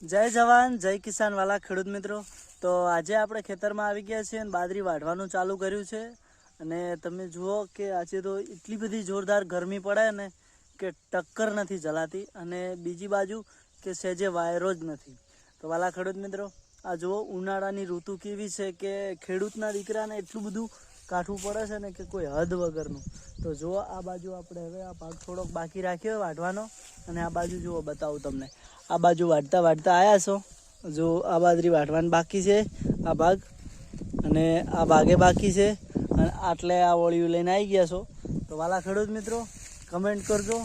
જય જવાન જય કિસાન વાલા ખેડૂત મિત્રો, તો આજે આપણે ખેતરમાં આવી ગયા છીએ અને બાજરી વાઢવાનું ચાલુ કર્યું છે. અને તમે જુઓ કે આજે તો એટલી બધી જોરદાર ગરમી પડે ને કે ટક્કર નથી ચલાતી, અને બીજી બાજુ કે સહેજે વાયરો જ નથી. તો વાલા ખેડૂત મિત્રો, આ જુઓ ઉનાળાની ઋતુ કેવી છે કે ખેડૂતના દીકરાને એટલું બધું કાઠવું પડે છે ને કે કોઈ હદ વગરનું. તો જુઓ આ બાજુ આપણે હવે આ ભાગ થોડોક બાકી રાખ્યો વાઢવાનો, અને આ બાજુ જુઓ બતાવું તમને. આ બાજુ વાઢતા આવ્યા છો, જો આ બાજરી વાઢવાની બાકી છે આ ભાગ, અને આ ભાગે બાકી છે, અને આટલે આ વળિયું લઈને આવી ગયા છો. તો વાલા ખેડૂત મિત્રો, કમેન્ટ કરજો.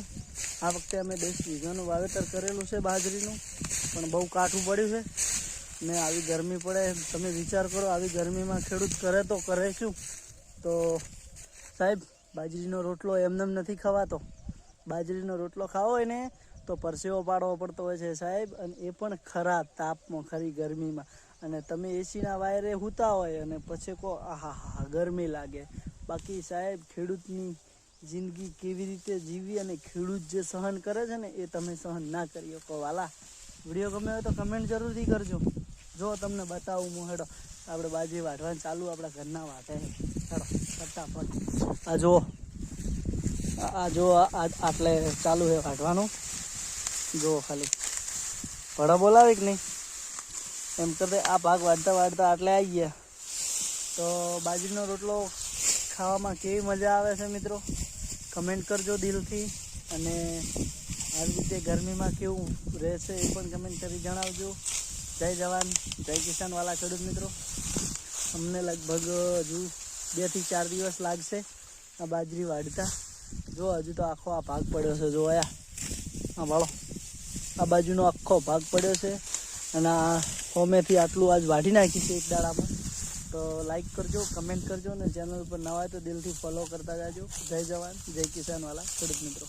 આ વખતે અમે 10 વીઘાનું વાવેતર કરેલું છે બાજરીનું, પણ બહુ કાઠું પડ્યું છે ને આવી ગરમી પડે. તમે વિચાર કરો, આવી ગરમીમાં ખેડૂત કરે તો કરે શું? તો સાહેબ, બાજરીનો રોટલો એમને નથી ખવાતો. બાજરીનો રોટલો ખાવો હોય ને તો પરસેવો પાડવો પડતો હોય છે સાહેબ, અને એ પણ ખરા તાપમાં, ખરી ગરમીમાં. અને તમે એસીના વાયરે સૂતા હોય અને પછી કહો આહા ગરમી લાગે. બાકી સાહેબ, ખેડૂતની જિંદગી કેવી રીતે જીવી અને ખેડૂત જે સહન કરે છે ને એ તમે સહન ના કરી શકો. વાલા, વિડીયો ગમે હોય તો કમેન્ટ જરૂરથી કરજો. જો તમને બતાવું હું, હેડો આપણે બાજરી વાઢવાનું ચાલુ આપણા ઘરના વાટે. હેડો ફટાફટ આ જો આટલે ચાલુ છે વાઢવાનું. જો ખાલી ભડા બોલાવે કે નહીં એમ કરતે આ ભાગ વાઢતા આટલે આવી ગયા. તો બાજરીનો રોટલો ખાવામાં કેવી મજા આવે છે મિત્રો, કમેન્ટ કરજો દિલથી. અને આવી રીતે ગરમીમાં કેવું રહેશે એ પણ કમેન્ટ કરી જણાવજો. જય જવાન જય કિસાન વાલા ખેડૂત મિત્રો, અમને લગભગ હજુ 2 થી 4 દિવસ લાગશે આ બાજરી વાઢતા. જો હજુ તો આખો આ ભાગ પડ્યો છે. જો આ વાળો આ બાજુનો આખો ભાગ પડ્યો છે, અને આ હોમેથી આટલું આજ વાઢી નાખી છે એક દાડામાં. તો લાઈક કરજો, કમેન્ટ કરજો, અને ચેનલ પર નવા હોય તો દિલથી ફોલો કરતા જાજો. જય જવાન જય કિસાન વાલા ખેડૂત મિત્રો.